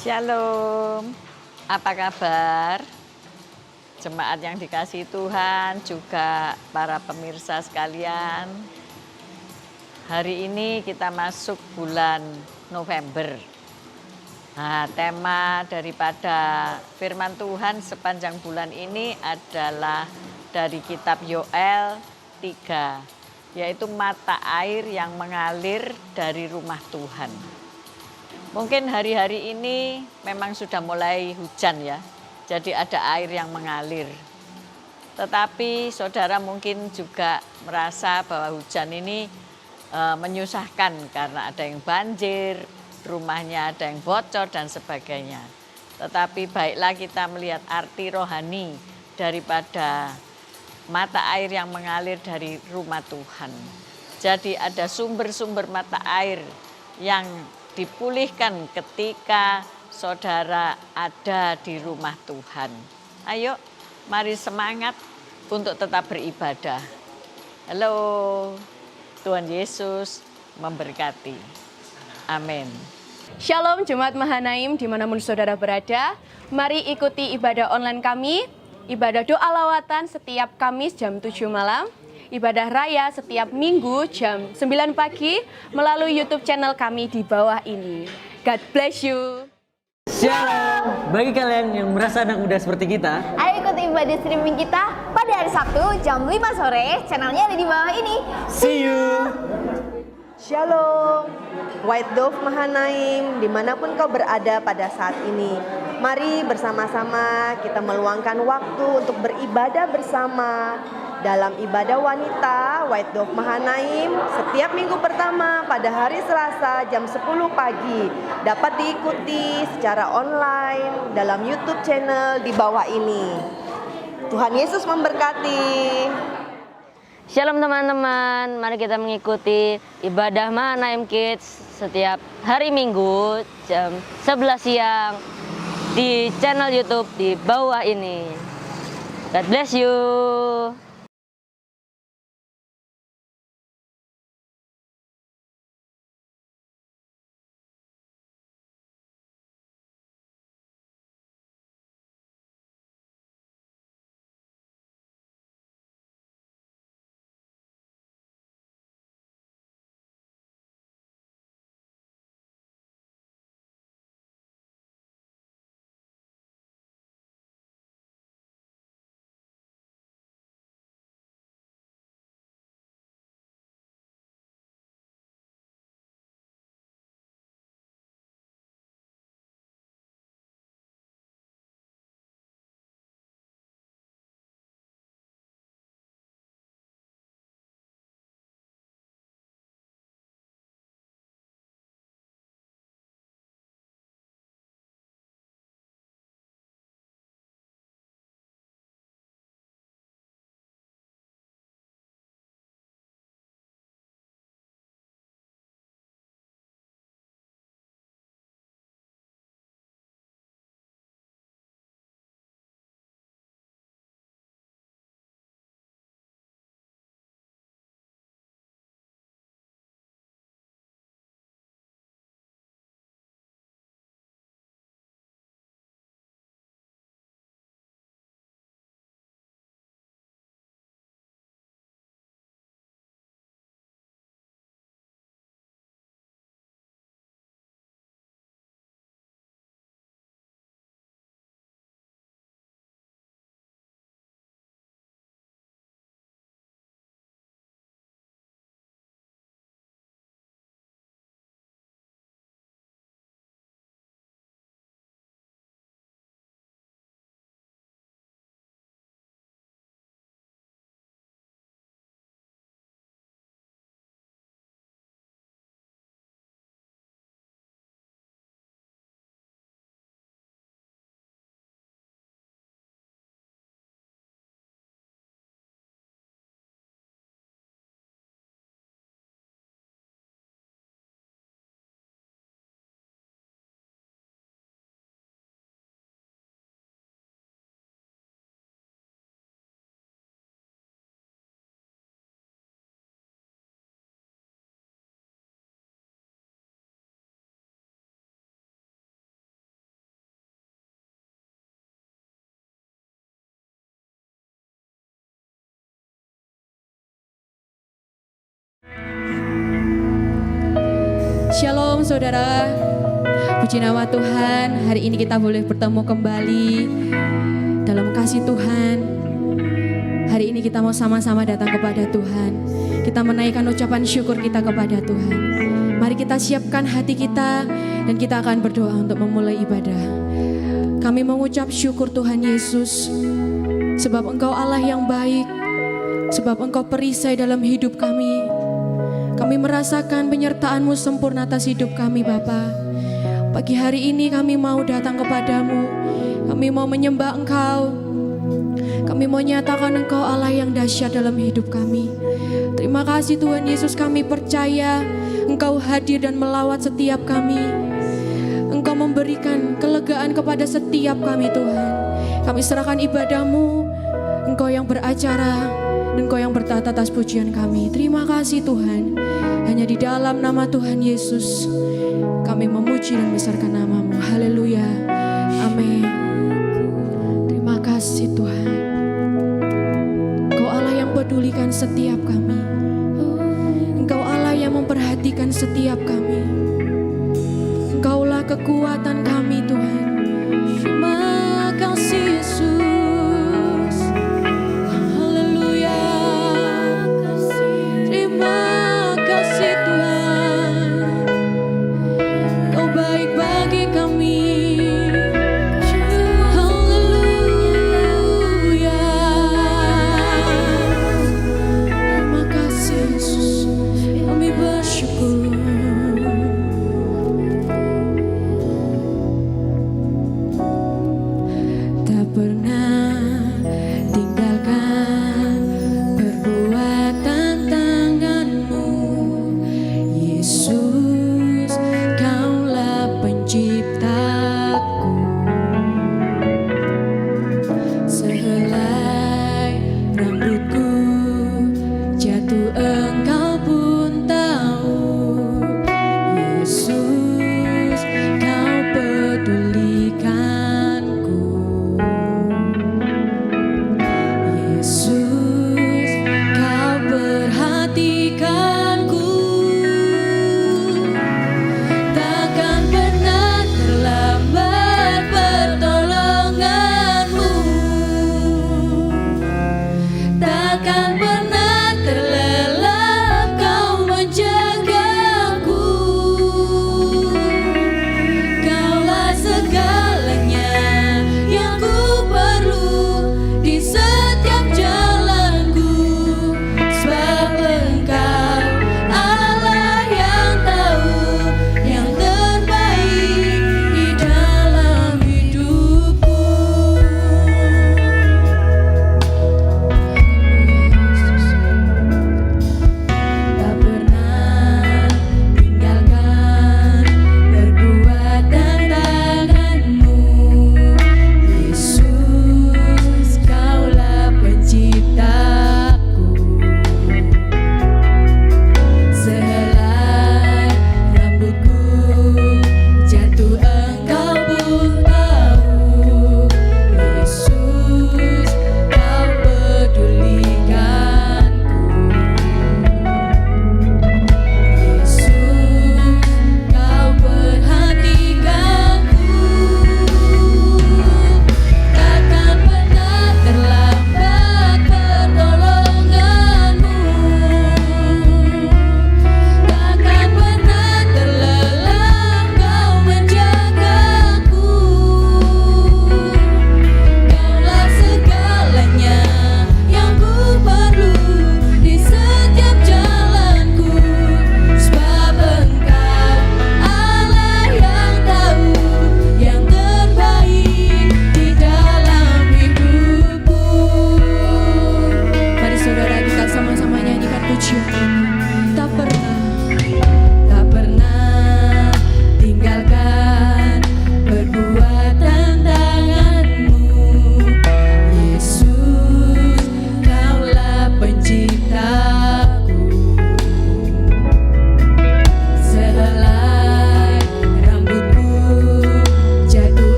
Shalom, apa kabar? Jemaat yang dikasihi Tuhan, juga para pemirsa sekalian. Hari ini kita masuk bulan November. Nah, tema daripada firman Tuhan sepanjang bulan ini adalah dari kitab Yoel 3, yaitu mata air yang mengalir dari rumah Tuhan. Mungkin hari-hari ini memang sudah mulai hujan ya, jadi ada air yang mengalir. Tetapi saudara mungkin juga merasa bahwa hujan ini menyusahkan karena ada yang banjir, rumahnya ada yang bocor dan sebagainya. Tetapi baiklah kita melihat arti rohani daripada mata air yang mengalir dari rumah Tuhan. Jadi ada sumber-sumber mata air yang dipulihkan ketika saudara ada di rumah Tuhan. Ayo, mari semangat untuk tetap beribadah. Halo, Tuhan Yesus memberkati. Amin. Shalom Jemaat Mahanaim dimanapun saudara berada. Mari ikuti ibadah online kami. Ibadah doa lawatan setiap Kamis jam 7 malam. Ibadah raya setiap Minggu jam 9 pagi melalui YouTube channel kami di bawah ini. God bless you. Shalom. Bagi kalian yang merasa anak muda seperti kita, ayo ikuti ibadah streaming kita pada hari Sabtu jam 5 sore. Channelnya ada di bawah ini. see you. Shalom, White Dove Mahanaim, dimanapun kau berada pada saat ini. Mari bersama-sama kita meluangkan waktu untuk beribadah bersama dalam ibadah wanita White Dove Mahanaim setiap minggu pertama pada hari Selasa jam 10 pagi. Dapat diikuti secara online dalam YouTube channel di bawah ini. Tuhan Yesus memberkati. Shalom teman-teman, mari kita mengikuti ibadah Mahanaim Kids setiap hari Minggu jam 11 siang di channel YouTube di bawah ini. God bless you. Shalom saudara. Puji nama Tuhan, hari ini kita boleh bertemu kembali dalam kasih Tuhan. Hari ini kita mau sama-sama datang kepada Tuhan. Kita menaikkan ucapan syukur kita kepada Tuhan. Mari kita siapkan hati kita dan kita akan berdoa untuk memulai ibadah. Kami mengucap syukur Tuhan Yesus, sebab Engkau Allah yang baik, sebab Engkau perisai dalam hidup kami. Kami merasakan penyertaan-Mu sempurna atas hidup kami Bapa. Pagi hari ini kami mau datang kepadamu. Kami mau menyembah Engkau. Kami mau nyatakan Engkau Allah yang dahsyat dalam hidup kami. Terima kasih Tuhan Yesus, kami percaya Engkau hadir dan melawat setiap kami. Engkau memberikan kelegaan kepada setiap kami Tuhan. Kami serahkan ibadah-Mu. Engkau yang beracara, Engkau yang bertata atas pujian kami. Terima kasih Tuhan. Hanya di dalam nama Tuhan Yesus kami memuji dan membesarkan nama-Mu. Haleluya. Amin. Terima kasih Tuhan. Engkau Allah yang pedulikan setiap kami. Engkau Allah yang memperhatikan setiap kami. Engkaulah kekuatan kami Tuhan. Terima kasih Yesus.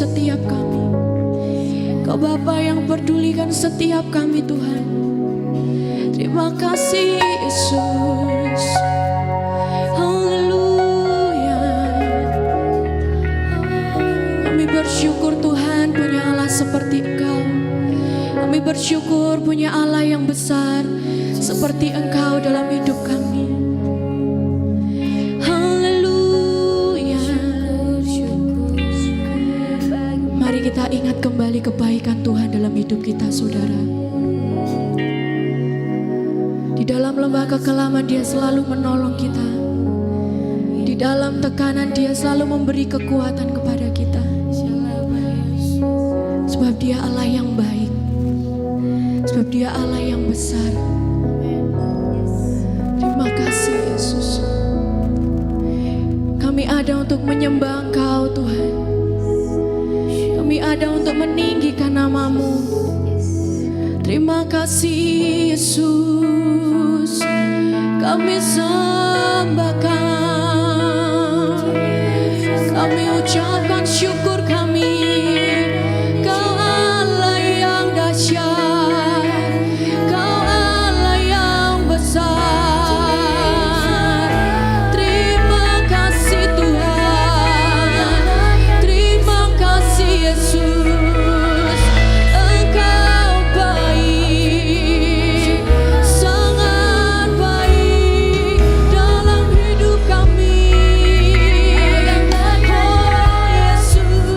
setiap kami. Kau Bapa yang pedulikan setiap kami Tuhan. Terima kasih Yesus. Haleluya. Kami bersyukur Tuhan punya Allah seperti Engkau. Kami bersyukur punya Allah yang besar seperti Engkau dalam hidup kami. Haleluya. Mari kita ingat kembali kebaikan Tuhan dalam hidup kita, saudara. Di dalam lembah kekelaman Dia selalu menolong kita. Di dalam tekanan Dia selalu memberi kekuatan kepada kita. Sebab Dia Allah yang baik. Sebab Dia Allah yang besar. Terima kasih Yesus. Kami ada untuk menyembah Engkau Tuhan. Kami ada untuk meninggikan nama-Mu. Terima kasih Yesus. Kami sembahkan. Kami ucapkan syukur kami. Kau Allah yang dahsyat. Kau Allah yang besar. Terima kasih Tuhan. Terima kasih Yesus. Engkau baik, sangat baik dalam hidup kami. Oh Yesus.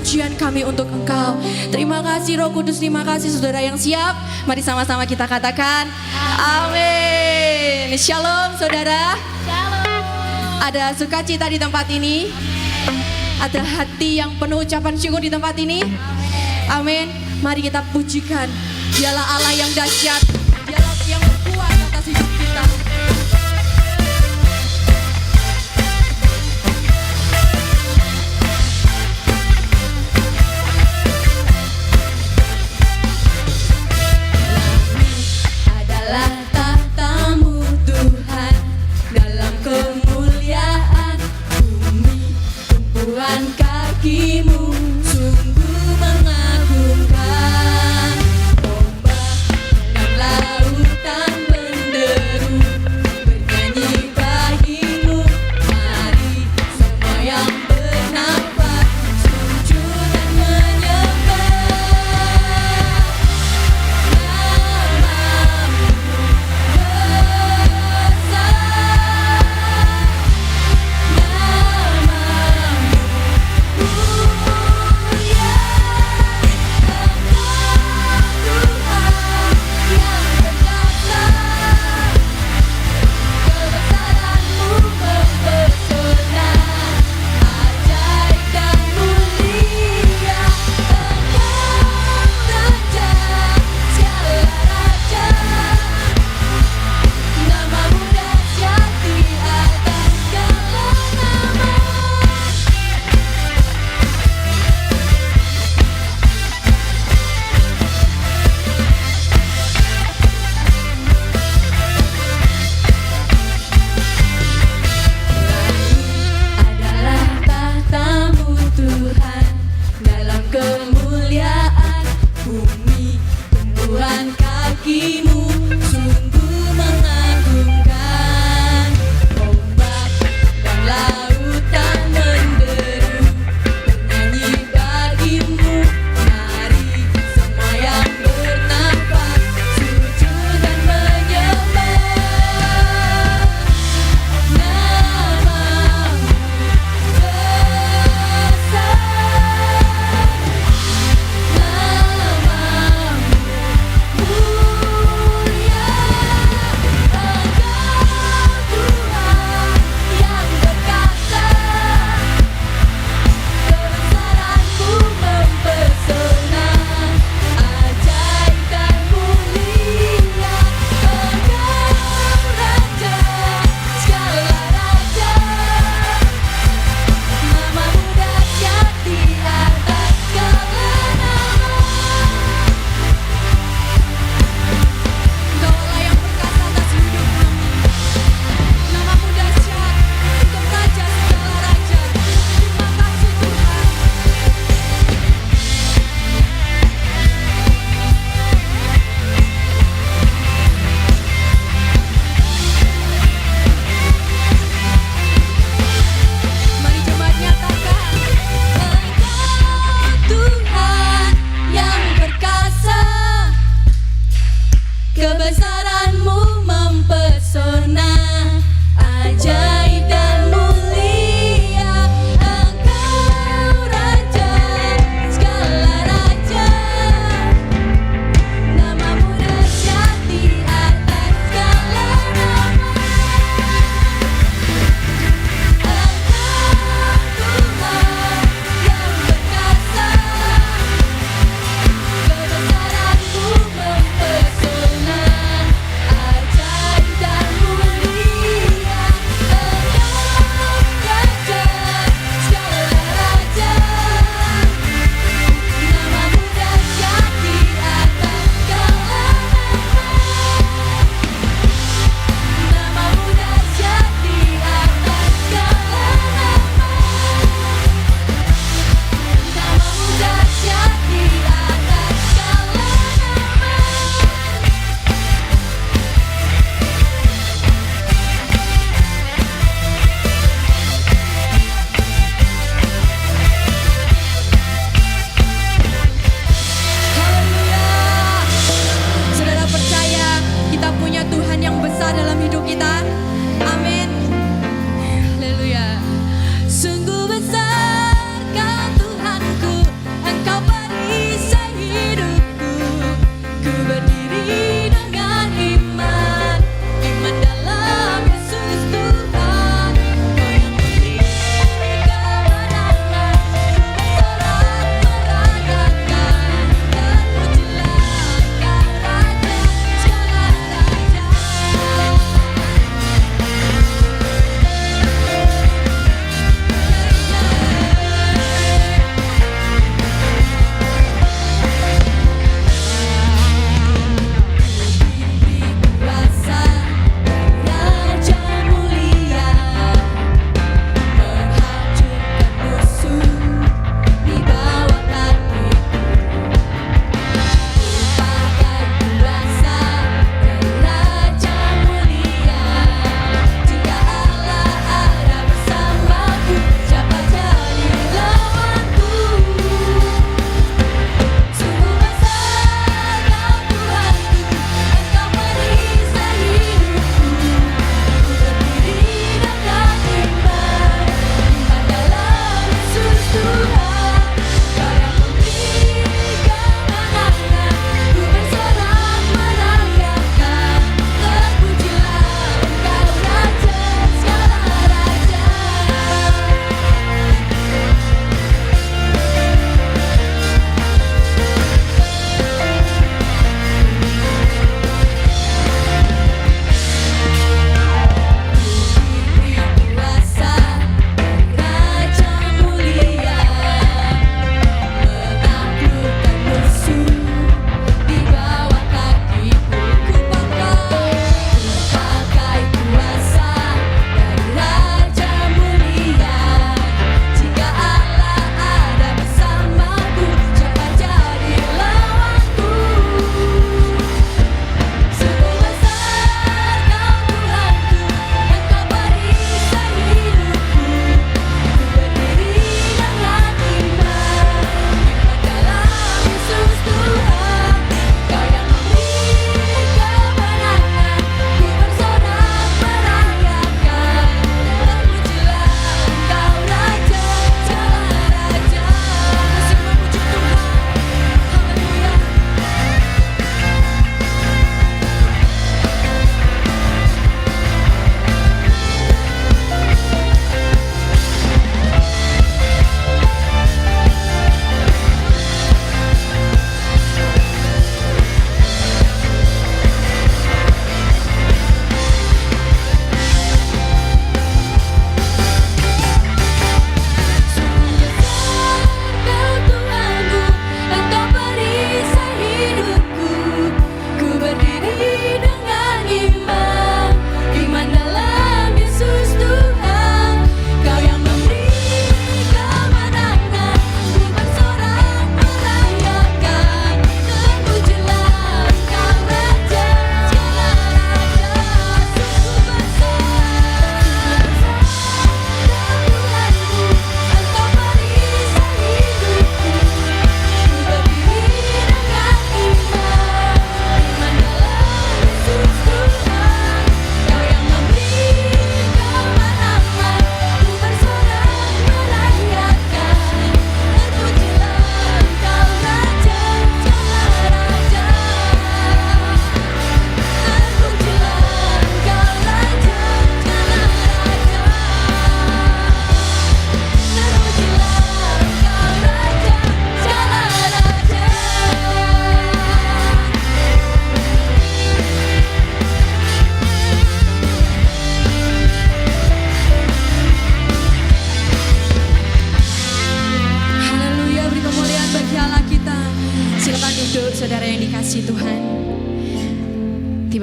pujian kami untuk Engkau. Terima kasih Roh Kudus, terima kasih saudara yang siap. Mari sama-sama kita katakan amin. Shalom saudara. Shalom. Ada sukacita di tempat ini. Ada hati yang penuh ucapan syukur di tempat ini. Amin. Mari kita pujikan. Dialah Allah yang dahsyat. Dialah yang berkuat atas hidup kita. Adalah tahtamu Tuhan, dalam kemuliaan bumi, tumpuan kakimu sungguh mengagumkan. Ombak dan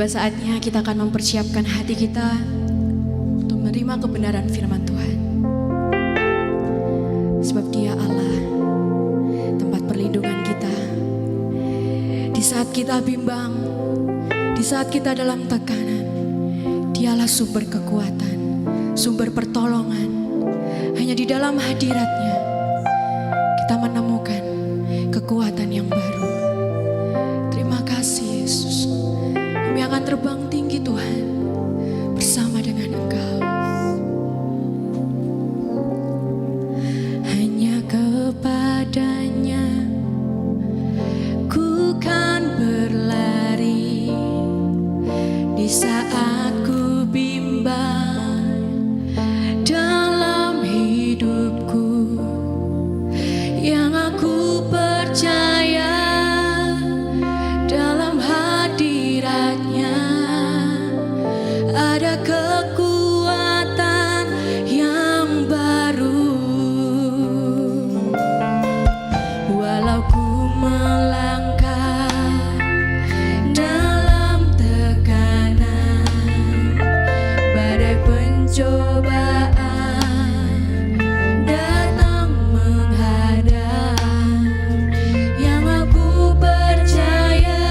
Tiba saatnya kita akan mempersiapkan hati kita untuk menerima kebenaran firman Tuhan. Sebab Dia Allah, tempat perlindungan kita. Di saat kita bimbang, di saat kita dalam tekanan, Dialah sumber kekuatan, sumber pertolongan. Hanya di dalam hadirat-Nya kita menemukan kekuatan yang baru. Terima kasih Yesus. Kami akan terbang tinggi Tuhan bersama dengan Engkau. Hanya kepadanya ku kan berlari di saat ku bimbang dalam hidupku. Yang aku percaya dalam hadirat-Nya ada kekuatan yang baru. Walau ku melangkah dalam tekanan, badai pencobaan datang menghadap, yang aku percaya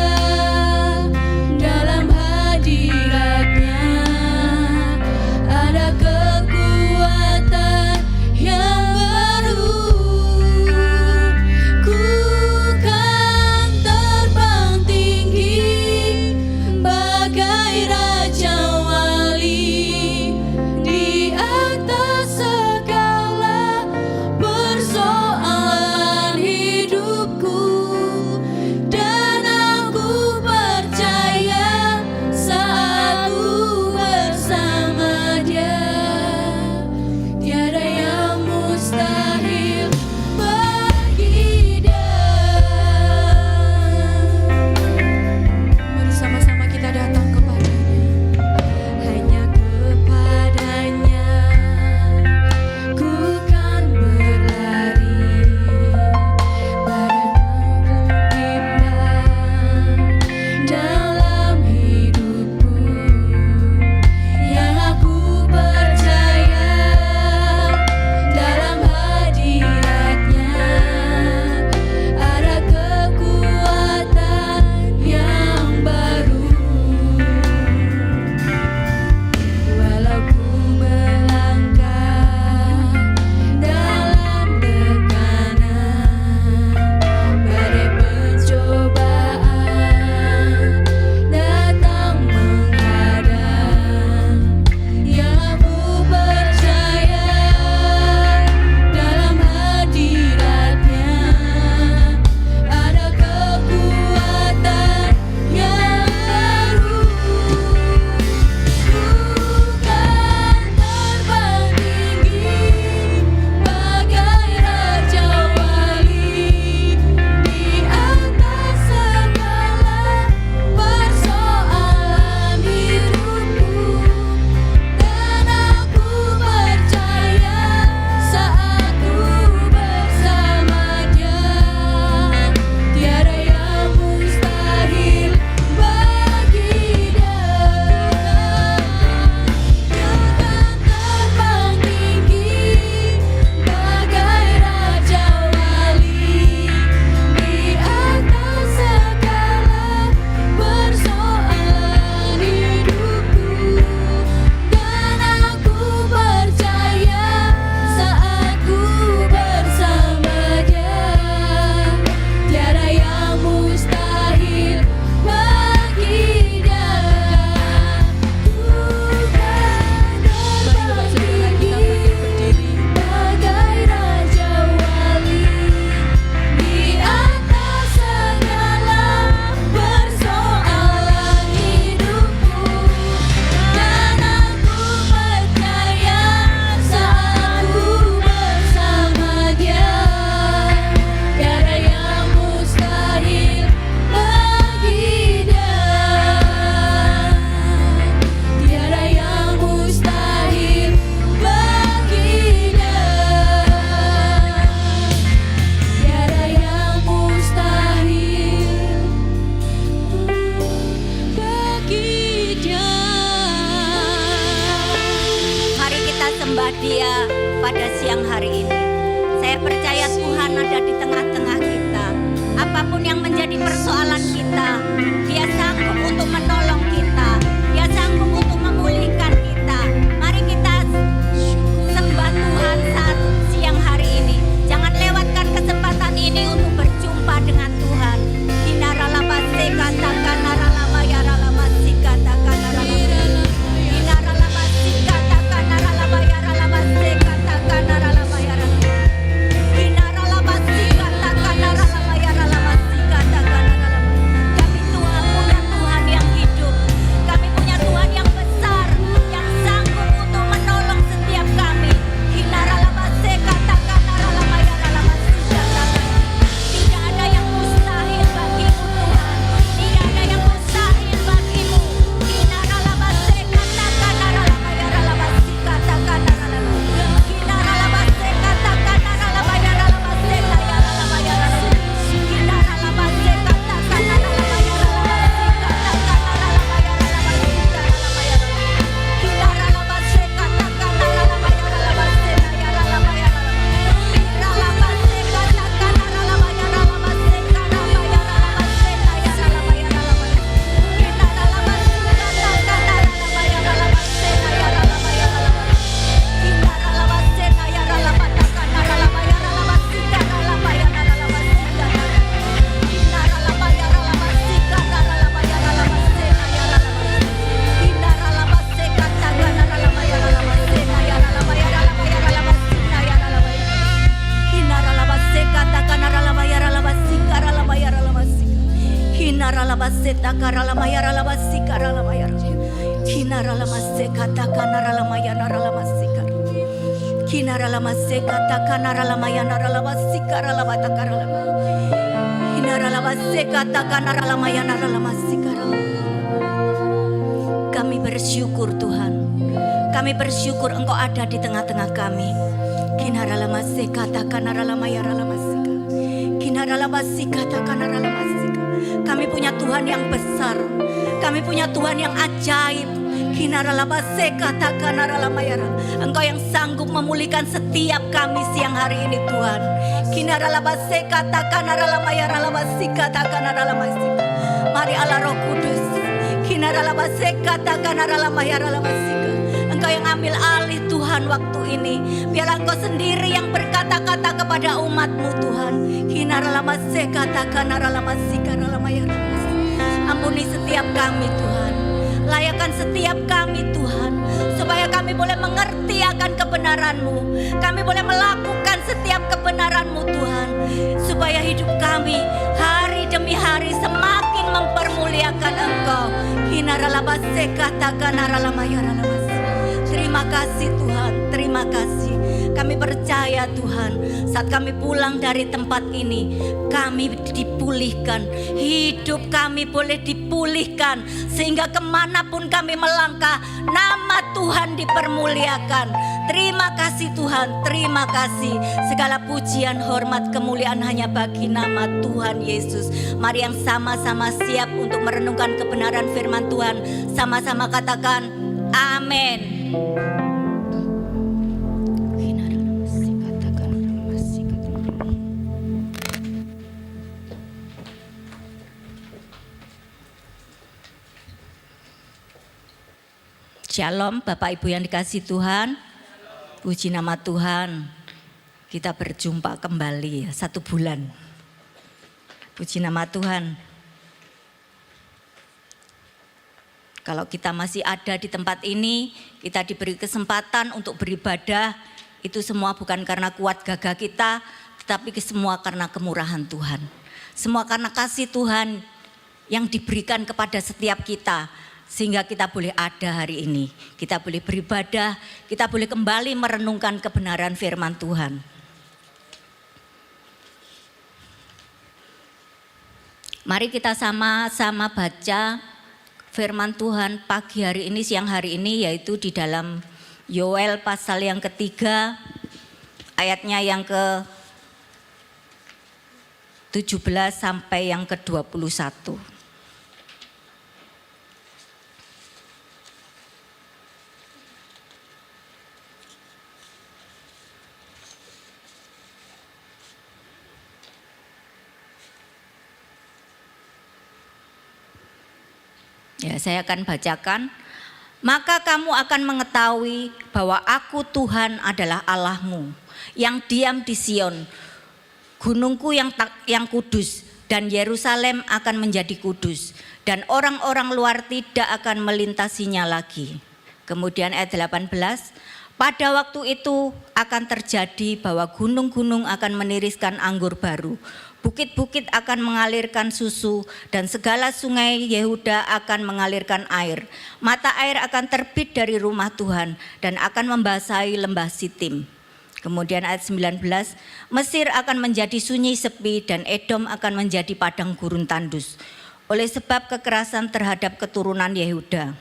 dalam hadirat-Nya ada kekuatan yang baru. Ku kan terbang tinggi bagai Raja Wali di atas menyembah Dia pada siang hari ini. Saya percaya Tuhan ada di tengah-tengah kita. Apapun yang menjadi persoalan kita, Dia sanggup untuk menolong kita. Dia sanggup untuk memulihkan kita. Mari kita sembah Tuhan saat siang hari ini. Jangan lewatkan kesempatan ini untuk berjumpa dengan Tuhan. Hinaralabase katakan naralama yaralamasi katakan naralama. Hinaralabasi katakan naralama yaralamase katakan naralama yaralamasi. Hinaralabasi katakan naralama yaralamasi katakan naralama. Kami Tuhan punya Tuhan yang hidup. Kami punya Tuhan yang besar, yang sanggup untuk menolong setiap kami. Hinaralabase katakan naralama yaralamasi katakan. Tidak ada yang mustahil bagimu Tuhan. Tidak ada yang mustahil bagimu. Hinaralabase katakan naralama yaralamasi katakan naralama. Hinaralabase katakan naralama yaralamasi kayaralama yaralama. Hinaralabase katakan naralama yaralamasi katakan naralama yaralamasi kayaralama yaralama. Hinaralabase katakan naralama yaralamasi kayaralama yaralama. Hinaralabase katakan naralama yaralamasi kayaralama yaralamasi kayaralama yaralama. Hinaralabase katakan naralama yaralamasi kayaralama yaralama. Hinaralabase kayaralama katakan naralama yaralamasi kayaralama yaralamasi kayaralama. Hinaralama yaralamasi kayaralama yaralamasi kayaralama. Hinaralabase katakan naralama yaralamasi kayaralama yaralama yaralamasi kayaralama. Hinaralabase katakan naralama yaralamasi kayaralama yaralamasi. Hinaralabase takaralama yaralamasi kayaralama yaralama. Hinaralamase katakan naralama yaralamasi kayaralama. Hinaralamase katakan naralama yaralamasi kayaralama takaralama. Hinaralabase katakan naralama yaralamasi kayaralama. Kami bersyukur Tuhan. Kami bersyukur Engkau ada di tengah-tengah kami. Kinaralamase katakan naralama yaralamasi. Kinaralamasi katakan naralama. Kami punya Tuhan yang besar. Kami punya Tuhan yang ajaib. Kinaralabase katakan naralama yaralamasi. Engkau yang sanggup memulihkan setiap kami siang hari ini Tuhan. Kinaralabase katakan naralama yaralamasi katakan naralamasi. Mari Allah Roh Kudus. Kinaralabase katakan naralama yaralamasi. Engkau yang ambil alih Tuhan waktu ini. Biarlah Engkau sendiri yang berkata-kata kepada umat-Mu Tuhan. Hinaralamase katakan naralamasi karalama yaralamasi. Ampuni setiap kami Tuhan. Layakan setiap kami Tuhan. Supaya kami boleh mengerti akan kebenaran-Mu. Kami boleh melakukan setiap kebenaran-Mu Tuhan. Supaya hidup kami hari demi hari semakin mempermuliakan Engkau. Hinaralabase katakan naralama yaralamasi. Terima kasih Tuhan, terima kasih. Kami percaya Tuhan, saat kami pulang dari tempat ini, kami dipulihkan. Hidup kami boleh dipulihkan. Sehingga kemanapun kami melangkah, nama Tuhan dipermuliakan. Terima kasih Tuhan, terima kasih. Segala pujian, hormat, kemuliaan hanya bagi nama Tuhan Yesus. Mari yang sama-sama siap untuk merenungkan kebenaran firman Tuhan. Sama-sama katakan, amin. Shalom Bapak Ibu yang dikasihi Tuhan. Puji nama Tuhan. Kita berjumpa kembali 1 bulan. Puji nama Tuhan. Kalau kita masih ada di tempat ini, kita diberi kesempatan untuk beribadah. Itu semua bukan karena kuat gagah kita, tetapi semua karena kemurahan Tuhan. Semua karena kasih Tuhan yang diberikan kepada setiap kita. Sehingga kita boleh ada hari ini. Kita boleh beribadah, kita boleh kembali merenungkan kebenaran firman Tuhan. Mari kita sama-sama baca firman Tuhan pagi hari ini, siang hari ini, yaitu di dalam Yoel pasal yang ketiga, ayatnya yang ke-17 sampai yang ke-21. Ya, saya akan bacakan. Maka kamu akan mengetahui bahwa aku Tuhan adalah Allahmu yang diam di Sion, gunungku yang kudus, dan Yerusalem akan menjadi kudus dan orang-orang luar tidak akan melintasinya lagi. Kemudian ayat 18, pada waktu itu akan terjadi bahwa gunung-gunung akan meniriskan anggur baru, bukit-bukit akan mengalirkan susu, dan segala sungai Yehuda akan mengalirkan air. Mata air akan terbit dari rumah Tuhan dan akan membasahi lembah Sitim. Kemudian ayat 19, Mesir akan menjadi sunyi sepi dan Edom akan menjadi padang gurun tandus oleh sebab kekerasan terhadap keturunan Yehuda.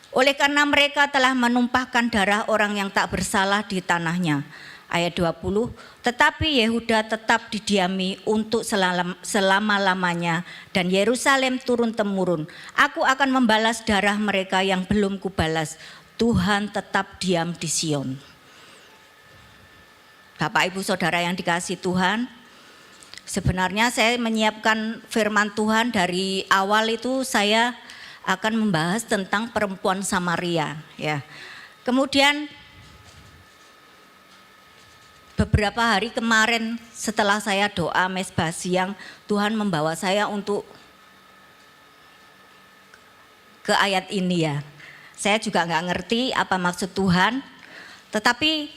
Oleh karena mereka telah menumpahkan darah orang yang tak bersalah di tanahnya. Ayat 20, tetapi Yehuda tetap didiami untuk selama-lamanya dan Yerusalem turun-temurun. Aku akan membalas darah mereka yang belum kubalas. Tuhan tetap diam di Sion. Bapak Ibu Saudara yang dikasihi Tuhan, sebenarnya saya menyiapkan firman Tuhan dari awal itu saya akan membahas tentang perempuan Samaria. Ya. Kemudian beberapa hari kemarin setelah saya doa mesbah siang, Tuhan membawa saya untuk ke ayat ini ya. Saya juga nggak ngerti apa maksud Tuhan, tetapi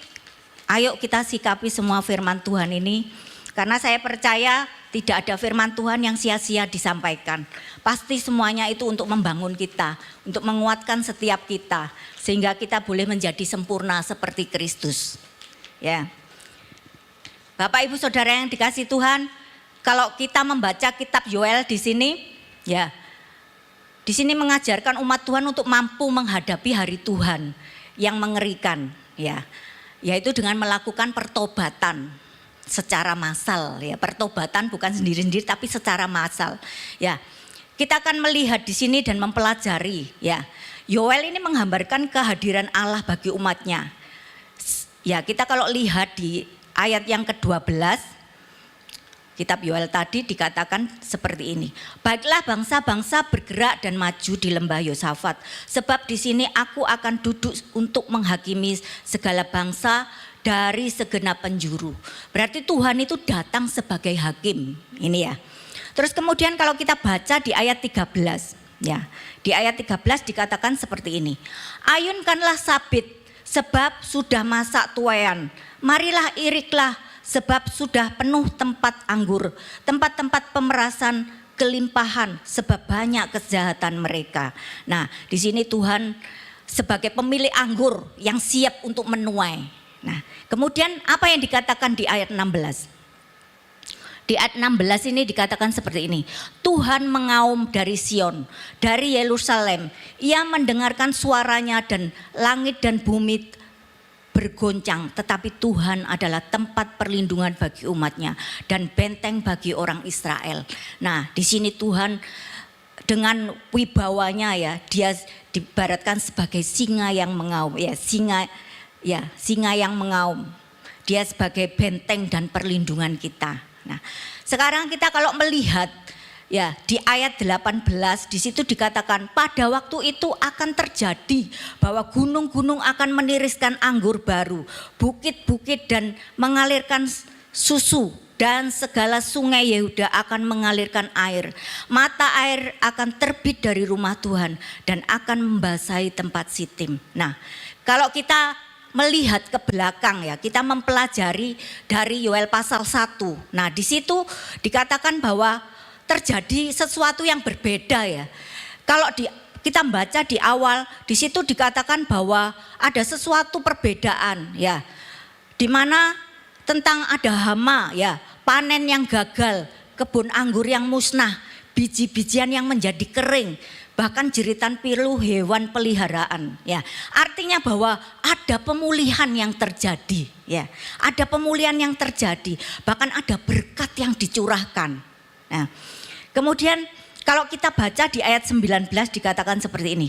ayo kita sikapi semua firman Tuhan ini, karena saya percaya tidak ada firman Tuhan yang sia-sia disampaikan. Pasti semuanya itu untuk membangun kita, untuk menguatkan setiap kita, sehingga kita boleh menjadi sempurna seperti Kristus. Ya. Bapak Ibu Saudara yang dikasihi Tuhan, kalau kita membaca kitab Yoel di sini, ya, di sini mengajarkan umat Tuhan untuk mampu menghadapi hari Tuhan yang mengerikan, ya, yaitu dengan melakukan pertobatan secara massal, ya, pertobatan bukan sendiri-sendiri tapi secara massal, ya. Kita akan melihat di sini dan mempelajari, ya. Yoel ini menggambarkan kehadiran Allah bagi umatnya. Ya, kita kalau lihat di ayat yang ke-12 kitab Yoel tadi dikatakan seperti ini. Baiklah bangsa-bangsa bergerak dan maju di lembah Yosafat, sebab di sini aku akan duduk untuk menghakimi segala bangsa dari segenap penjuru. Berarti Tuhan itu datang sebagai hakim. Ini ya. Terus kemudian kalau kita baca di ayat 13, ya. Di ayat 13 dikatakan seperti ini. Ayunkanlah sabit sebab sudah masak tuaian. Marilah iriklah sebab sudah penuh tempat anggur, tempat-tempat pemerasan kelimpahan sebab banyak kejahatan mereka. Nah, di sini Tuhan sebagai pemilik anggur yang siap untuk menuai. Nah, kemudian apa yang dikatakan di ayat 16? Di ayat 16 ini dikatakan seperti ini. Tuhan mengaum dari Sion, dari Yerusalem. Ia mendengarkan suaranya dan langit dan bumi bergoncang. Tetapi Tuhan adalah tempat perlindungan bagi umatnya dan benteng bagi orang Israel. Nah, di sini Tuhan dengan wibawanya ya, dia diibaratkan sebagai singa yang mengaum. Ya, singa yang mengaum. Dia sebagai benteng dan perlindungan kita. Nah, sekarang kita kalau melihat ya di ayat 18 di situ dikatakan pada waktu itu akan terjadi bahwa gunung-gunung akan meniriskan anggur baru, bukit-bukit dan mengalirkan susu dan segala sungai Yehuda akan mengalirkan air. Mata air akan terbit dari rumah Tuhan dan akan membasahi tempat Sitim. Nah, kalau kita melihat ke belakang ya, kita mempelajari dari Yoel pasal 1. Nah, di situ dikatakan bahwa terjadi sesuatu yang berbeda ya. Kalau kita baca di awal, di situ dikatakan bahwa ada sesuatu perbedaan ya. Di mana tentang ada hama ya, panen yang gagal, kebun anggur yang musnah, biji-bijian yang menjadi kering, bahkan jeritan pilu hewan peliharaan ya. Artinya bahwa ada pemulihan yang terjadi ya. Ada pemulihan yang terjadi, bahkan ada berkat yang dicurahkan. Nah, kemudian kalau kita baca di ayat 19 dikatakan seperti ini.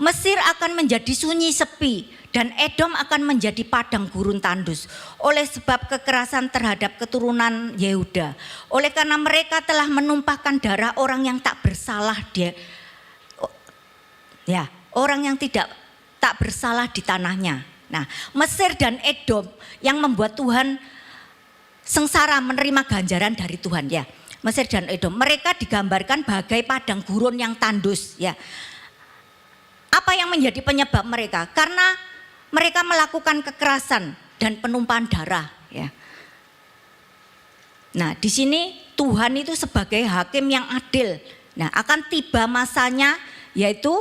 Mesir akan menjadi sunyi sepi dan Edom akan menjadi padang gurun tandus oleh sebab kekerasan terhadap keturunan Yehuda. Oleh karena mereka telah menumpahkan darah orang yang tak bersalah Ya, orang yang tak bersalah di tanahnya. Nah, Mesir dan Edom yang membuat Tuhan sengsara menerima ganjaran dari Tuhan ya. Mesir dan Edom, mereka digambarkan bagai padang gurun yang tandus ya. Apa yang menjadi penyebab mereka? Karena mereka melakukan kekerasan dan penumpahan darah ya. Nah, di sini Tuhan itu sebagai hakim yang adil. Nah, akan tiba masanya yaitu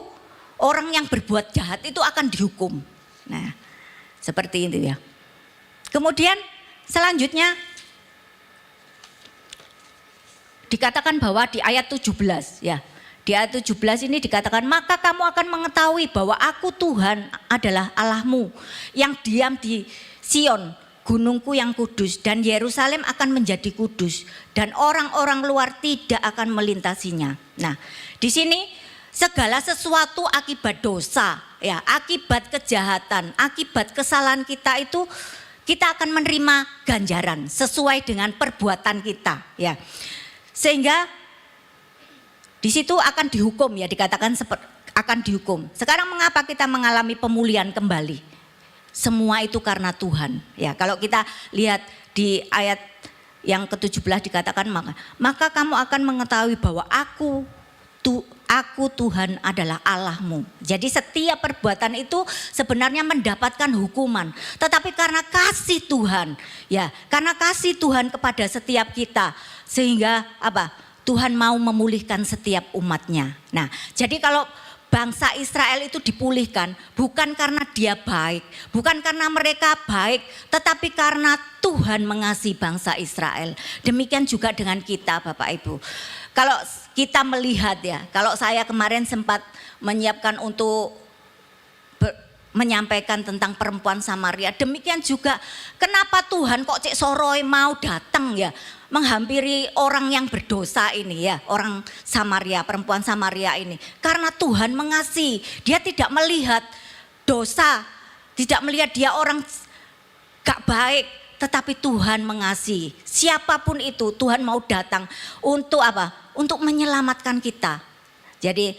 orang yang berbuat jahat itu akan dihukum. Nah, seperti itu ya. Kemudian selanjutnya dikatakan bahwa di ayat 17 ya. Di ayat 17 ini dikatakan, maka kamu akan mengetahui bahwa aku Tuhan adalah Allahmu yang diam di Sion, gunungku yang kudus, dan Yerusalem akan menjadi kudus dan orang-orang luar tidak akan melintasinya. Nah, di sini segala sesuatu akibat dosa, ya, akibat kejahatan, akibat kesalahan kita itu kita akan menerima ganjaran sesuai dengan perbuatan kita, ya. Sehingga di situ akan dihukum ya, dikatakan akan dihukum. Sekarang mengapa kita mengalami pemulihan kembali? Semua itu karena Tuhan. Ya, kalau kita lihat di ayat yang ke-17 dikatakan maka kamu akan mengetahui bahwa aku Tuhan adalah Allahmu. Jadi setiap perbuatan itu sebenarnya mendapatkan hukuman. Tetapi karena kasih Tuhan, ya, karena kasih Tuhan kepada setiap kita, sehingga apa? Tuhan mau memulihkan setiap umatnya. Nah, jadi kalau bangsa Israel itu dipulihkan bukan karena dia baik, bukan karena mereka baik, tetapi karena Tuhan mengasihi bangsa Israel. Demikian juga dengan kita, Bapak Ibu. Kalau kita melihat ya, kalau saya kemarin sempat menyiapkan untuk menyampaikan tentang perempuan Samaria, demikian juga kenapa Tuhan kok Cik Soroy mau datang ya menghampiri orang yang berdosa ini ya, orang Samaria, perempuan Samaria ini. Karena Tuhan mengasihi, dia tidak melihat dosa, tidak melihat dia orang gak baik, tetapi Tuhan mengasihi. Siapapun itu Tuhan mau datang untuk apa? Untuk menyelamatkan kita. Jadi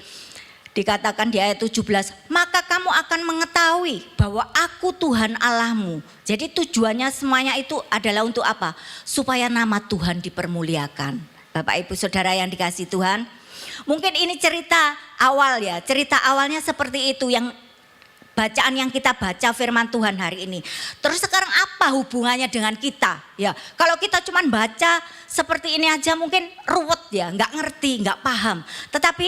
dikatakan di ayat 17, maka kamu akan mengetahui bahwa aku Tuhan Allahmu. Jadi tujuannya semuanya itu adalah untuk apa? Supaya nama Tuhan dipermuliakan. Bapak Ibu Saudara yang dikasihi Tuhan. Mungkin ini cerita awal ya, cerita awalnya seperti itu yang bacaan yang kita baca firman Tuhan hari ini. Terus sekarang apa hubungannya dengan kita? Ya, kalau kita cuma baca seperti ini aja mungkin ruwet ya, nggak ngerti, nggak paham. Tetapi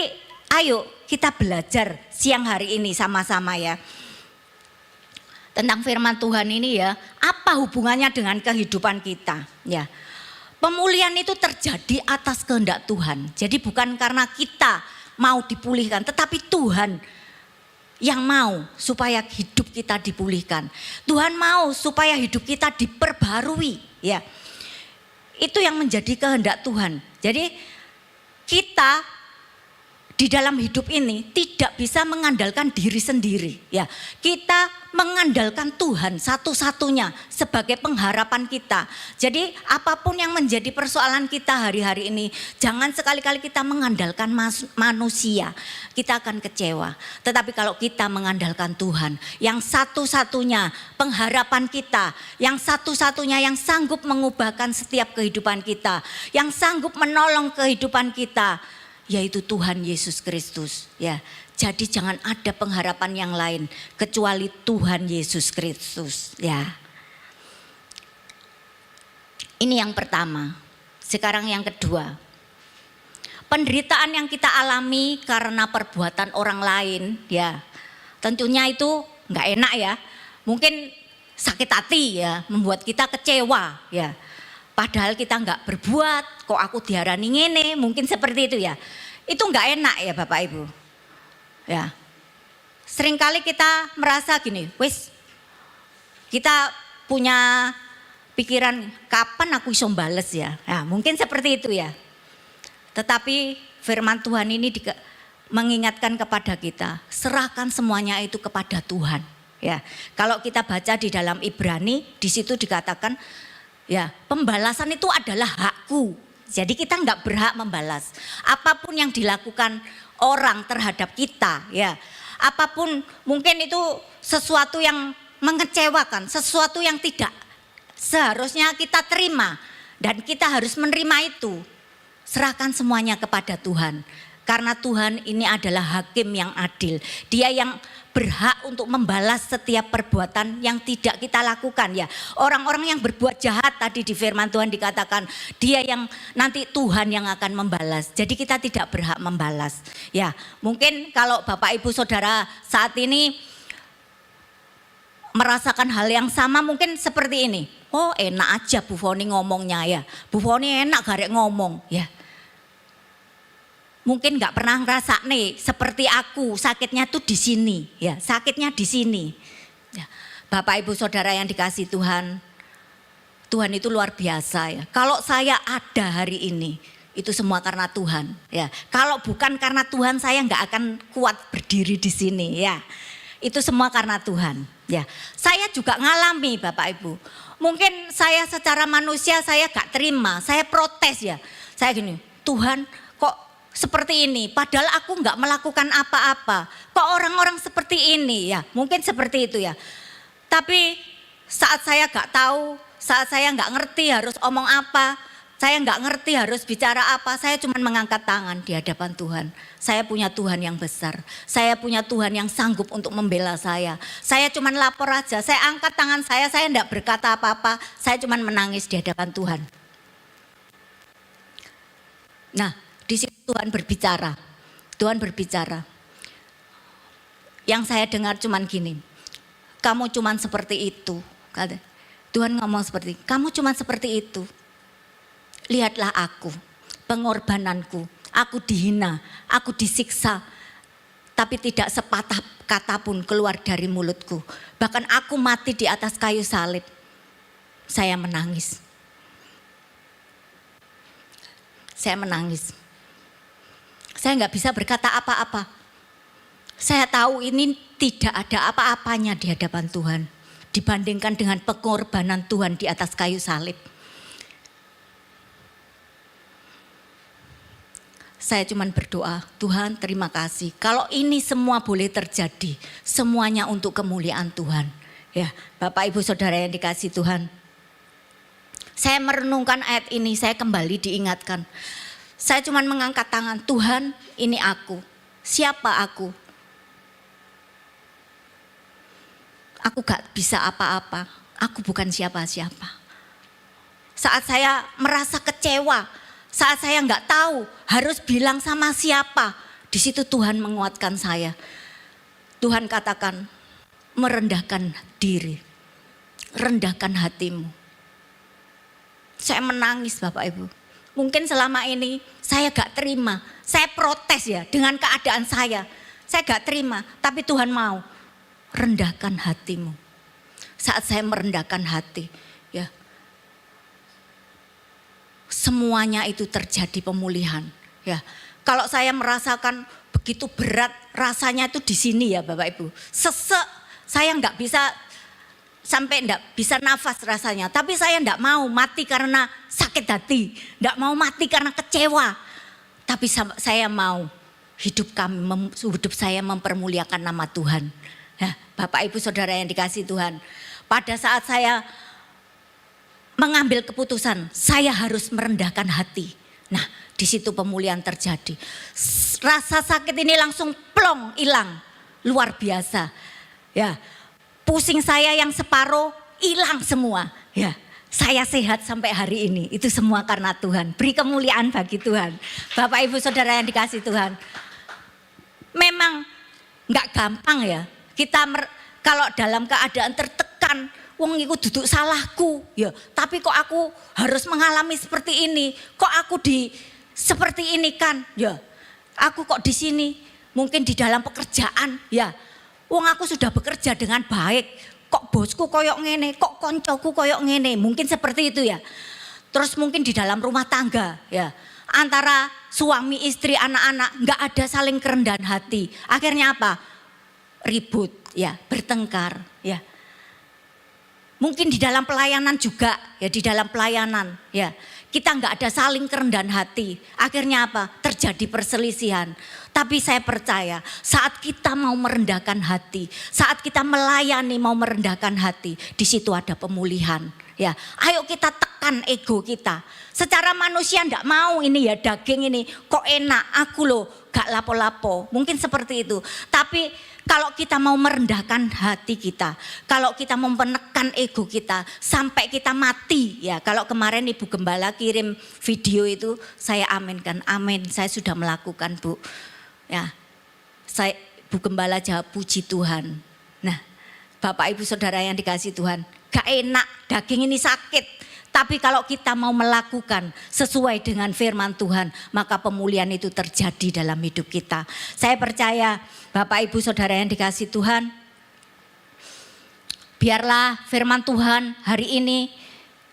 ayo kita belajar siang hari ini sama-sama ya. Tentang firman Tuhan ini ya, apa hubungannya dengan kehidupan kita ya. Pemulihan itu terjadi atas kehendak Tuhan. Jadi bukan karena kita mau dipulihkan, tetapi Tuhan yang mau supaya hidup kita dipulihkan. Tuhan mau supaya hidup kita diperbarui ya. Itu yang menjadi kehendak Tuhan. Jadi kita di dalam hidup ini tidak bisa mengandalkan diri sendiri ya. Kita mengandalkan Tuhan satu-satunya sebagai pengharapan kita. Jadi apapun yang menjadi persoalan kita hari-hari ini, jangan sekali-kali kita mengandalkan manusia. Kita akan kecewa. Tetapi kalau kita mengandalkan Tuhan, yang satu-satunya pengharapan kita, yang satu-satunya yang sanggup mengubahkan setiap kehidupan kita, yang sanggup menolong kehidupan kita, yaitu Tuhan Yesus Kristus ya. Jadi jangan ada pengharapan yang lain kecuali Tuhan Yesus Kristus ya. Ini yang pertama. Sekarang yang kedua. Penderitaan yang kita alami karena perbuatan orang lain ya. Tentunya itu enggak enak ya. Mungkin sakit hati ya, membuat kita kecewa ya. Padahal kita enggak berbuat, kok aku diarani ngene, mungkin seperti itu ya. Itu enggak enak ya Bapak Ibu. Ya. Seringkali kita merasa gini, wis kita punya pikiran kapan aku iso bales ya. Nah, mungkin seperti itu ya. Tetapi firman Tuhan ini mengingatkan kepada kita, serahkan semuanya itu kepada Tuhan. Ya. Kalau kita baca di dalam Ibrani, di situ dikatakan ya, pembalasan itu adalah hakku. Jadi kita enggak berhak membalas. Apapun yang dilakukan orang terhadap kita, ya, apapun mungkin itu sesuatu yang mengecewakan, sesuatu yang tidak seharusnya kita terima dan kita harus menerima itu. Serahkan semuanya kepada Tuhan. Karena Tuhan ini adalah hakim yang adil. Dia yang berhak untuk membalas setiap perbuatan yang tidak kita lakukan ya. Orang-orang yang berbuat jahat tadi di firman Tuhan dikatakan dia yang nanti Tuhan yang akan membalas. Jadi kita tidak berhak membalas. Ya, mungkin kalau Bapak Ibu Saudara saat ini merasakan hal yang sama mungkin seperti ini. Oh, enak aja Bu Foni ngomongnya ya. Bu Foni enak garek ngomong ya. Mungkin nggak pernah ngerasa nih seperti aku sakitnya tuh di sini ya, sakitnya di sini. Ya. Bapak Ibu Saudara yang dikasih Tuhan, Tuhan itu luar biasa ya. Kalau saya ada hari ini itu semua karena Tuhan ya. Kalau bukan karena Tuhan saya nggak akan kuat berdiri di sini ya. Itu semua karena Tuhan ya. Saya juga ngalami Bapak Ibu. Mungkin saya secara manusia saya gak terima, saya protes ya. Saya gini, Tuhan kok seperti ini, padahal aku nggak melakukan apa-apa. Kok orang-orang seperti ini ya? Mungkin seperti itu ya. Tapi saat saya nggak tahu, saat saya nggak ngerti harus omong apa, saya nggak ngerti harus bicara apa, saya cuma mengangkat tangan di hadapan Tuhan. Saya punya Tuhan yang besar, saya punya Tuhan yang sanggup untuk membela saya. Saya cuma lapor aja, saya angkat tangan saya nggak berkata apa-apa, saya cuma menangis di hadapan Tuhan. Nah, di situ Tuhan berbicara. Tuhan berbicara. Yang saya dengar cuman gini. Kamu cuman seperti itu. Kata. Tuhan ngomong seperti, kamu cuman seperti itu. Lihatlah aku, pengorbananku. Aku dihina, aku disiksa. Tapi tidak sepatah kata pun keluar dari mulutku. Bahkan aku mati di atas kayu salib. Saya menangis. Saya menangis. Saya nggak bisa berkata apa-apa. Saya tahu ini tidak ada apa-apanya di hadapan Tuhan. Dibandingkan dengan pengorbanan Tuhan di atas kayu salib. Saya cuma berdoa, Tuhan terima kasih. Kalau ini semua boleh terjadi, semuanya untuk kemuliaan Tuhan. Ya, Bapak Ibu Saudara yang dikasih Tuhan. Saya merenungkan ayat ini, saya kembali diingatkan. Saya cuma mengangkat tangan, Tuhan ini aku. Siapa aku? Aku gak bisa apa-apa, aku bukan siapa-siapa. Saat saya merasa kecewa, saat saya gak tahu harus bilang sama siapa, di situ Tuhan menguatkan saya. Tuhan katakan, merendahkan diri, rendahkan hatimu. Saya menangis Bapak Ibu. Mungkin selama ini saya gak terima, saya protes ya dengan keadaan saya. Saya gak terima, tapi Tuhan mau rendahkan hatimu. Saat saya merendahkan hati, ya semuanya itu terjadi pemulihan. Ya, kalau saya merasakan begitu berat rasanya itu di sini ya Bapak Ibu. Sesek, saya nggak bisa sampai enggak bisa nafas rasanya. Tapi saya enggak mau mati karena sakit hati. Enggak mau mati karena kecewa. Tapi saya mau hidup saya mempermuliakan nama Tuhan. Ya, Bapak Ibu Saudara yang dikasih Tuhan. Pada saat saya mengambil keputusan, saya harus merendahkan hati. Nah, di situ pemulihan terjadi. Rasa sakit ini langsung plong hilang. Luar biasa. Ya. Pusing saya yang separuh hilang semua. Ya, saya sehat sampai hari ini. Itu semua karena Tuhan. Beri kemuliaan bagi Tuhan. Bapak Ibu Saudara yang dikasih Tuhan. Memang nggak gampang ya. Kita kalau dalam keadaan tertekan, wong iku duduk salahku. Ya, tapi kok aku harus mengalami seperti ini? Kok aku seperti ini kan? Ya, aku kok di sini? Mungkin di dalam pekerjaan, ya. Wong aku sudah bekerja dengan baik, kok bosku koyok ngene, kok koncoku koyok ngene, mungkin seperti itu ya. Terus mungkin di dalam rumah tangga ya, antara suami, istri, anak-anak nggak ada saling kerendahan hati. Akhirnya apa? Ribut ya, bertengkar ya. Mungkin di dalam pelayanan juga ya, di dalam pelayanan ya. Kita nggak ada saling kerendahan hati. Akhirnya apa? Terjadi perselisihan. Tapi saya percaya saat kita mau merendahkan hati, saat kita melayani mau merendahkan hati, di situ ada pemulihan. Ya, ayo kita tekan ego kita. Secara manusia ndak mau ini ya daging ini kok enak, aku loh gak lapo-lapo. Mungkin seperti itu. Tapi kalau kita mau merendahkan hati kita, kalau kita mau menekan ego kita sampai kita mati, ya kalau kemarin Ibu Gembala kirim video itu saya aminkan, amin, saya sudah melakukan Bu. Ya, saya Bu Gembala jawab puji Tuhan. Nah, Bapak Ibu Saudara yang dikasih Tuhan, gak enak, daging ini sakit. Tapi kalau kita mau melakukan sesuai dengan firman Tuhan, maka pemulihan itu terjadi dalam hidup kita. Saya percaya Bapak Ibu Saudara yang dikasih Tuhan, biarlah firman Tuhan hari ini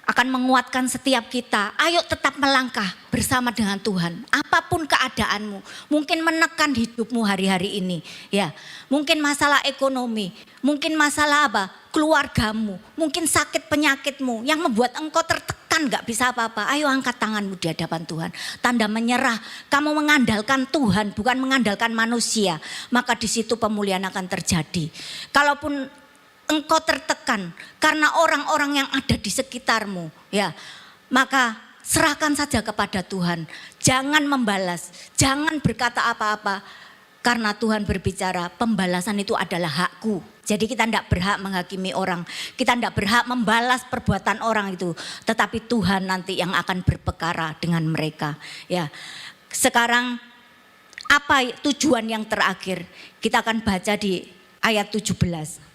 akan menguatkan setiap kita. Ayo tetap melangkah bersama dengan Tuhan. Apapun keadaanmu, mungkin menekan hidupmu hari-hari ini. Ya, mungkin masalah ekonomi, mungkin masalah apa? Keluargamu, mungkin sakit penyakitmu yang membuat engkau tertekan gak bisa apa-apa. Ayo angkat tanganmu di hadapan Tuhan. Tanda menyerah, kamu mengandalkan Tuhan bukan mengandalkan manusia. Maka di situ pemulihan akan terjadi. Kalaupun engkau tertekan karena orang-orang yang ada di sekitarmu, ya, maka serahkan saja kepada Tuhan. Jangan membalas, jangan berkata apa-apa. Karena Tuhan berbicara, pembalasan itu adalah hakku. Jadi kita tidak berhak menghakimi orang. Kita tidak berhak membalas perbuatan orang itu. Tetapi Tuhan nanti yang akan berperkara dengan mereka. Ya, sekarang apa tujuan yang terakhir? Kita akan baca di ayat 17.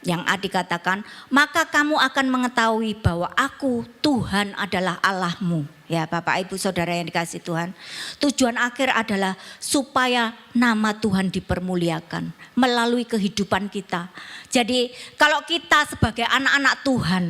Yang dikatakan, maka kamu akan mengetahui bahwa aku Tuhan adalah Allahmu. Ya Bapak Ibu Saudara yang dikasih Tuhan. Tujuan akhir adalah supaya nama Tuhan dipermuliakan melalui kehidupan kita. Jadi kalau kita sebagai anak-anak Tuhan,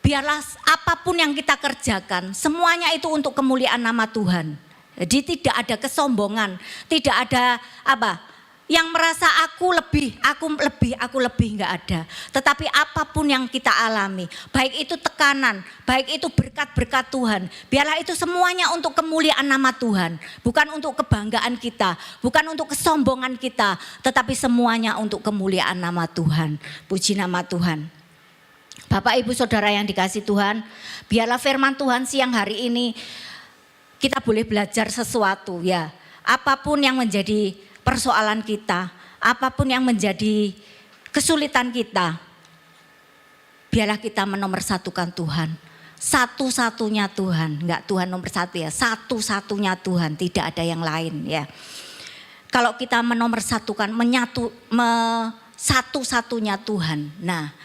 biarlah apapun yang kita kerjakan, semuanya itu untuk kemuliaan nama Tuhan. Jadi tidak ada kesombongan, tidak ada apa? Yang merasa aku lebih, enggak ada. Tetapi apapun yang kita alami, baik itu tekanan, baik itu berkat-berkat Tuhan, biarlah itu semuanya untuk kemuliaan nama Tuhan. Bukan untuk kebanggaan kita, bukan untuk kesombongan kita, tetapi semuanya untuk kemuliaan nama Tuhan. Puji nama Tuhan. Bapak Ibu Saudara yang dikasih Tuhan, biarlah firman Tuhan siang hari ini kita boleh belajar sesuatu ya. Apapun yang menjadi persoalan kita, apapun yang menjadi kesulitan kita, biarlah kita menomorsatukan Tuhan. Satu-satunya Tuhan, enggak Tuhan nomor satu ya, satu-satunya Tuhan, tidak ada yang lain ya. Kalau kita menomorsatukan, satu-satunya Tuhan, nah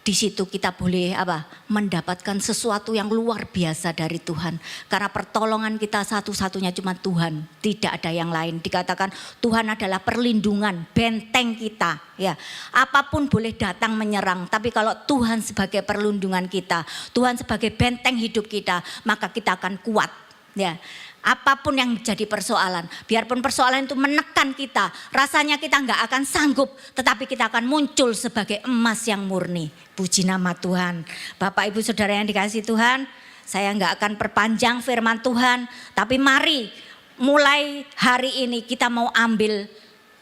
di situ kita boleh mendapatkan sesuatu yang luar biasa dari Tuhan. Karena pertolongan kita satu-satunya cuma Tuhan, tidak ada yang lain. Dikatakan Tuhan adalah perlindungan, benteng kita. Ya, apapun boleh datang menyerang, tapi kalau Tuhan sebagai perlindungan kita, Tuhan sebagai benteng hidup kita, maka kita akan kuat. Ya. Apapun yang menjadi persoalan, biarpun persoalan itu menekan kita, rasanya kita nggak akan sanggup, tetapi kita akan muncul sebagai emas yang murni. Puji nama Tuhan. Bapak Ibu Saudara yang dikasih Tuhan, saya nggak akan perpanjang firman Tuhan, tapi mari mulai hari ini kita mau ambil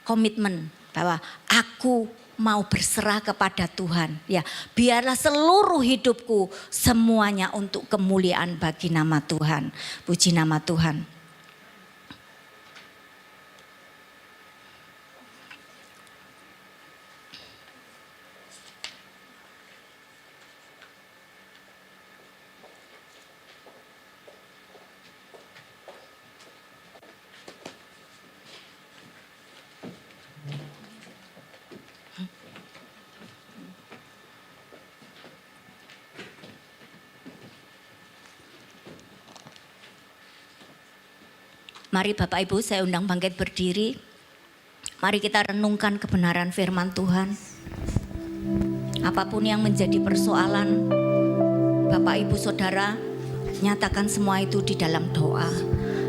komitmen bahwa aku mau berserah kepada Tuhan. Ya, biarlah seluruh hidupku semuanya untuk kemuliaan bagi nama Tuhan. Puji nama Tuhan. Mari Bapak Ibu saya undang bangkit berdiri. Mari kita renungkan kebenaran firman Tuhan. Apapun yang menjadi persoalan Bapak Ibu Saudara, nyatakan semua itu di dalam doa.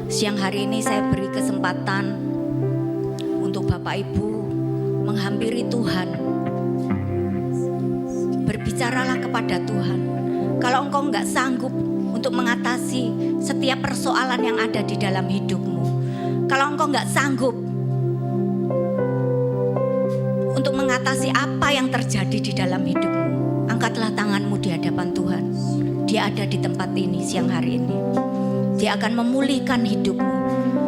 Siang hari ini saya beri kesempatan untuk Bapak Ibu menghampiri Tuhan. Berbicaralah kepada Tuhan. Kalau engkau enggak sanggup untuk mengatasi setiap persoalan yang ada di dalam hidupmu. Kalau engkau nggak sanggup untuk mengatasi apa yang terjadi di dalam hidupmu, angkatlah tanganmu di hadapan Tuhan. Dia ada di tempat ini siang hari ini. Dia akan memulihkan hidupmu.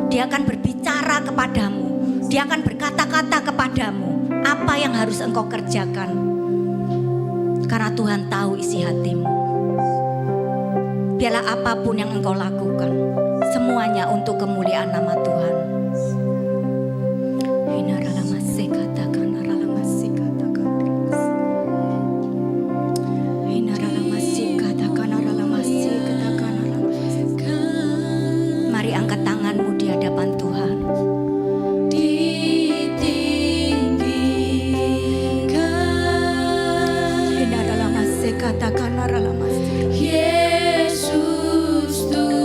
Dia akan berbicara kepadamu. Dia akan berkata-kata kepadamu apa yang harus engkau kerjakan. Karena Tuhan tahu isi hatimu. Biarlah apapun yang engkau lakukan, semuanya untuk kemuliaan nama Tuhan. Mari angkat tanganmu di hadapan Tuhan. Yesus Tuhan.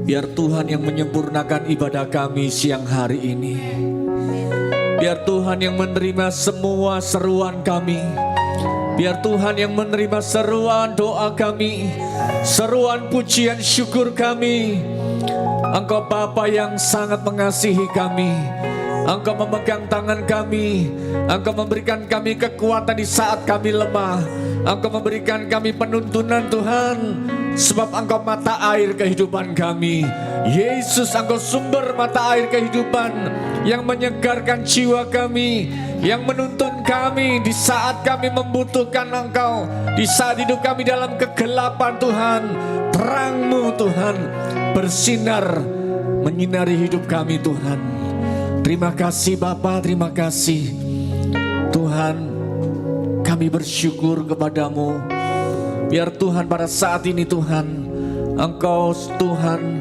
Biar Tuhan yang menyempurnakan ibadah kami siang hari ini. Biar Tuhan yang menerima semua seruan kami. Biar Tuhan yang menerima seruan doa kami, seruan pujian syukur kami. Engkau Bapa yang sangat mengasihi kami. Engkau memegang tangan kami. Engkau memberikan kami kekuatan di saat kami lemah. Engkau memberikan kami penuntunan Tuhan. Sebab Engkau mata air kehidupan kami. Yesus, Engkau sumber mata air kehidupan yang menyegarkan jiwa kami, yang menuntun kami di saat kami membutuhkan Engkau, di saat hidup kami dalam kegelapan Tuhan. Terang-Mu Tuhan bersinar menyinari hidup kami Tuhan. Terima kasih Bapa, terima kasih Tuhan. Kami bersyukur kepadamu. Biar Tuhan pada saat ini Tuhan, Engkau Tuhan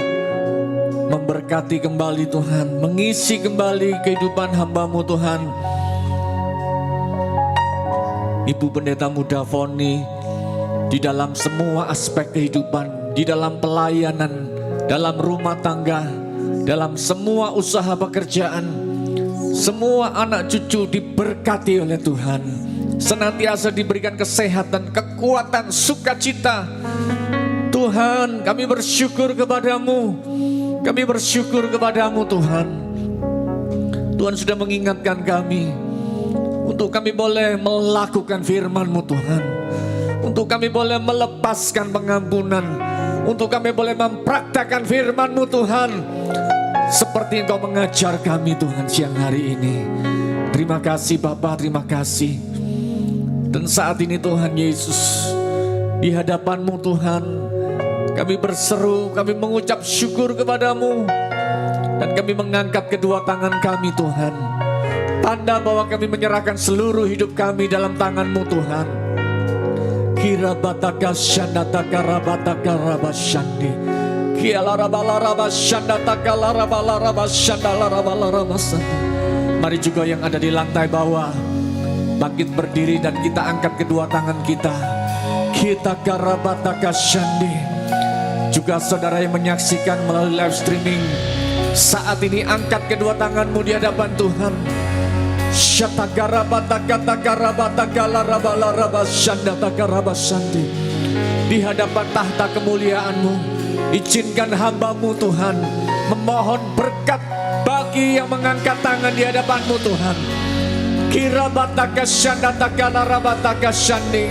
memberkati kembali Tuhan, mengisi kembali kehidupan hamba-Mu Tuhan. Ibu Pendeta Muda Foni, di dalam semua aspek kehidupan, di dalam pelayanan, dalam rumah tangga, dalam semua usaha pekerjaan, semua anak cucu diberkati oleh Tuhan. Senantiasa diberikan kesehatan, kekuatan, sukacita. Tuhan, kami bersyukur kepadamu. Kami bersyukur kepadamu Tuhan. Tuhan sudah mengingatkan kami untuk kami boleh melakukan firman-Mu Tuhan. Untuk kami boleh melepaskan pengampunan. Untuk kami boleh mempraktikkan firman-Mu Tuhan. Seperti Engkau mengajar kami Tuhan siang hari ini. Terima kasih Bapa, terima kasih. Dan saat ini Tuhan Yesus, di hadapan-Mu Tuhan, kami berseru, kami mengucap syukur kepadamu. Dan kami mengangkat kedua tangan kami Tuhan. Tanda bahwa kami menyerahkan seluruh hidup kami dalam tangan-Mu Tuhan. Kirabataka syandataka rabataka rabasyandi. Kialarabalarabasyandataka larabalarabasyandalarabalaramasandi. Mari juga yang ada di lantai bawah bangkit berdiri dan kita angkat kedua tangan kita. Kita karabataka syandi. Juga saudara yang menyaksikan melalui live streaming, saat ini angkat kedua tanganmu di hadapan Tuhan. Di hadapan tahta kemuliaan-Mu, izinkan hamba-Mu Tuhan memohon berkat bagi yang mengangkat tangan di hadapan-Mu Tuhan. Kirabataka syandataka larabataka syandi.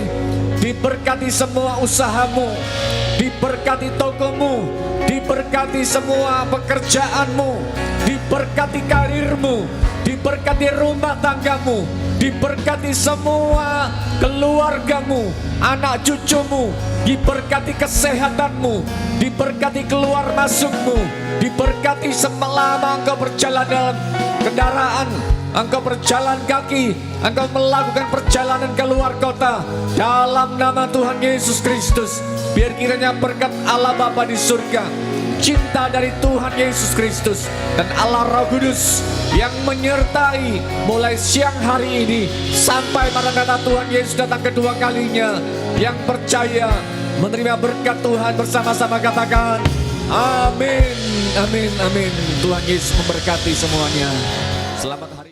Diberkati semua usahamu, diberkati tokomu, diberkati semua pekerjaanmu, diberkati karirmu, diberkati rumah tanggamu, diberkati semua keluargamu, anak cucumu, diberkati kesehatanmu, diberkati keluar masukmu, diberkati selama engkau berjalan dalam kendaraan, engkau berjalan kaki, engkau melakukan perjalanan keluar kota. Dalam nama Tuhan Yesus Kristus, biar kiranya berkat Allah Bapa di surga, cinta dari Tuhan Yesus Kristus, dan Allah Roh Kudus yang menyertai mulai siang hari ini sampai pada data Tuhan Yesus datang kedua kalinya. Yang percaya menerima berkat Tuhan bersama-sama katakan amin, amin, amin. Tuhan Yesus memberkati semuanya. Selamat hari